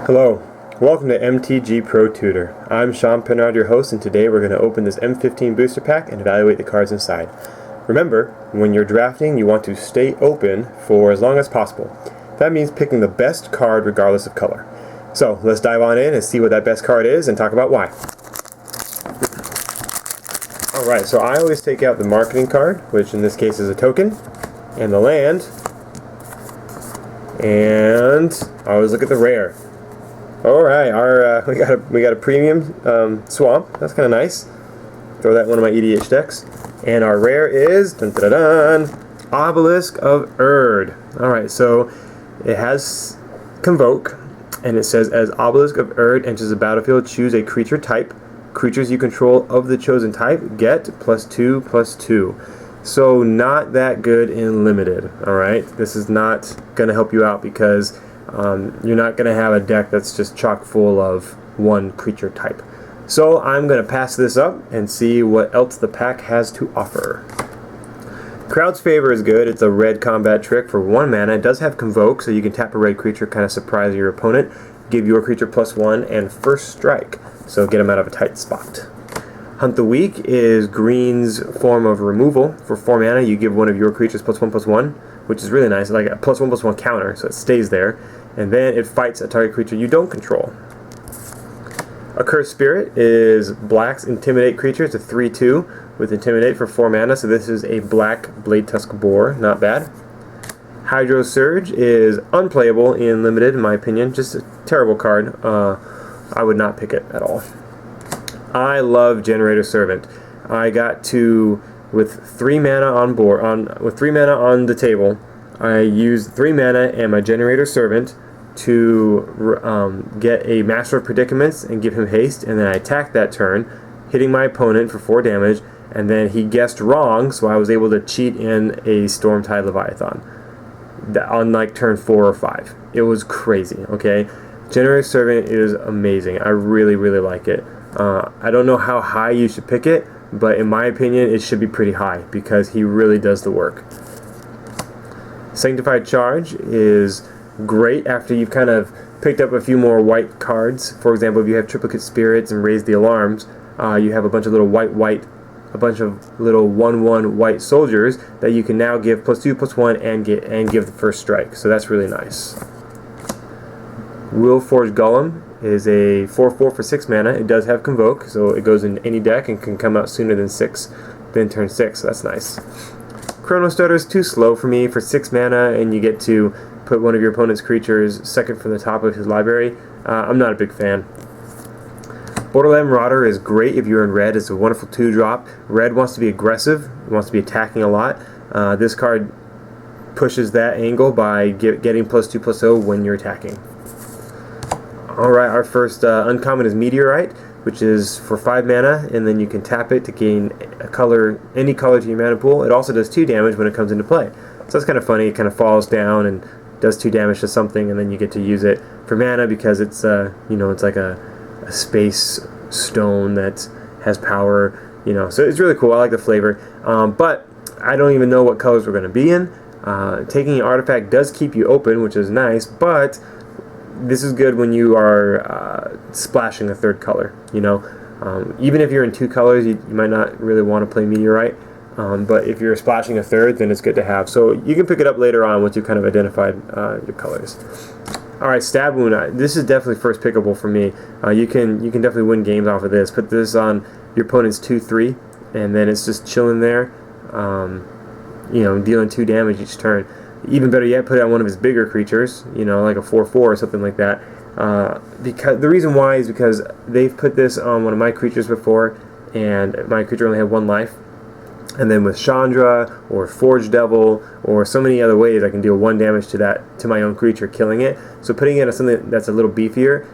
Hello, welcome to MTG Pro Tutor. I'm Sean Penrod, your host, and today we're going to open this M15 booster pack and evaluate the cards inside. Remember, when you're drafting, you want to stay open for as long as possible. That means picking the best card regardless of color. So let's dive on in and see what that best card is and talk about why. Alright, so I always take out the marketing card, which in this case is a token, and the land, and I always look at the rare. Alright, we got a premium swamp. That's kind of nice. Throw that in one of my EDH decks. And our rare is dun, dun, dun, dun, Obelisk of Erd. Alright, so it has Convoke, and it says as Obelisk of Erd enters the battlefield, choose a creature type. Creatures you control of the chosen type get +2/+2. So not that good in limited. Alright, this is not going to help you out because you're not going to have a deck that's just chock full of one creature type. So I'm going to pass this up and see what else the pack has to offer. Crowd's Favor is good. It's a red combat trick for 1 mana. It does have Convoke, so you can tap a red creature, kind of surprise your opponent, give your creature +1, and first strike, so get them out of a tight spot. Hunt the Weak is green's form of removal. For 4 mana, you give one of your creatures +1/+1, which is really nice, like a +1/+1 counter, so it stays there. And then it fights a target creature you don't control. Accursed Spirit is black's Intimidate creature. It's a 3/2 with Intimidate for 4 mana, so this is a black Blade Tusk Boar. Not bad. Hydro Surge is unplayable in limited, in my opinion. Just a terrible card. I would not pick it at all. I love Generator Servant. I got to, with 3 mana on board, with 3 mana on the table, I used 3 mana and my Generator Servant to get a Master of Predicaments and give him haste, and then I attacked that turn, hitting my opponent for 4 damage, and then he guessed wrong, so I was able to cheat in a Stormtide Leviathan on like turn 4 or 5. It was crazy, okay? Generator Servant is amazing. I really, really like it. I don't know how high you should pick it, but in my opinion, it should be pretty high because he really does the work. Sanctified Charge is great after you've kind of picked up a few more white cards. For example, if you have Triplicate Spirits and Raise the Alarms, you have a bunch of little a bunch of little 1/1 white soldiers that you can now give +2/+1 and give the first strike. So that's really nice. Willforged Golem is a 4/4 for 6 mana. It does have Convoke, so it goes in any deck and can come out sooner than turn 6. So that's nice. Chrono Stutter is too slow for me for 6 mana, and you get to put one of your opponent's creatures second from the top of his library. I'm not a big fan. Borderland Marauder is great if you're in red. It's a wonderful 2-drop. Red wants to be aggressive, wants to be attacking a lot. This card pushes that angle by getting +2/+0 when you're attacking. Alright, our first uncommon is Meteorite, which is for 5 mana, and then you can tap it to gain a color, any color to your mana pool. It also does 2 damage when it comes into play. So that's kind of funny. It kind of falls down and does 2 damage to something, and then you get to use it for mana because it's it's like a space stone that has power, so it's really cool. I like the flavor, but I don't even know what colors we're going to be in. Taking an artifact does keep you open, which is nice, but this is good when you are splashing a 3rd color. Even if you're in 2 colors, you might not really want to play Meteorite, but if you're splashing a 3rd, then it's good to have. So you can pick it up later on once you've kind of identified your colors. Alright, Stab Wound. This is definitely first pickable for me. You can definitely win games off of this. Put this on your opponent's 2/3, and then it's just chilling there, dealing 2 damage each turn. Even better yet, put it on one of his bigger creatures, like a 4/4 or something like that. Because the reason why is because they've put this on one of my creatures before, and my creature only had 1 life. And then with Chandra or Forge Devil or so many other ways, I can deal 1 damage to my own creature, killing it. So putting it on something that's a little beefier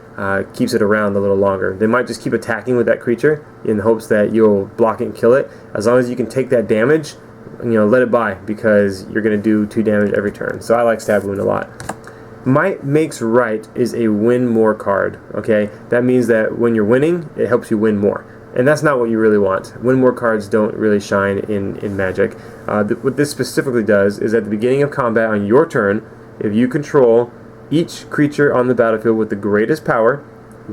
keeps it around a little longer. They might just keep attacking with that creature in the hopes that you'll block it and kill it. As long as you can take that damage, let it by, because you're going to do 2 damage every turn. So I like Stab Wound a lot. Might Makes Right is a win more card. Okay, that means that when you're winning, it helps you win more. And that's not what you really want. Win more cards don't really shine in Magic. What this specifically does is at the beginning of combat on your turn, if you control Each creature on the battlefield with the greatest power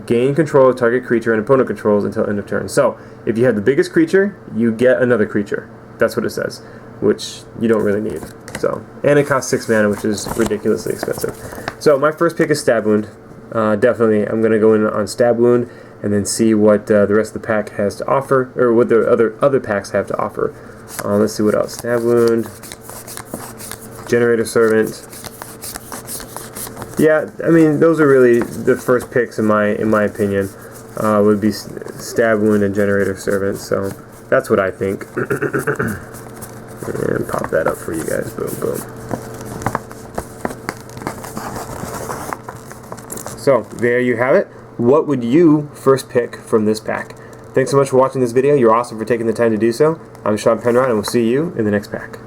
gain control of target creature and opponent controls until end of turn. So if you have the biggest creature, you get another creature. That's what it says, which you don't really need. So, and it costs 6 mana, which is ridiculously expensive. So my first pick is Stab Wound. Definitely, I'm going to go in on Stab Wound and then see what the rest of the pack has to offer, or what the other packs have to offer. Let's see what else. Stab Wound, Generator Servant. Yeah, I mean, those are really the first picks in my opinion. Would be Stab Wound and Generator Servant. So that's what I think. And pop that up for you guys. Boom, boom. So there you have it. What would you first pick from this pack? Thanks so much for watching this video. You're awesome for taking the time to do so. I'm Sean Penrod, and we'll see you in the next pack.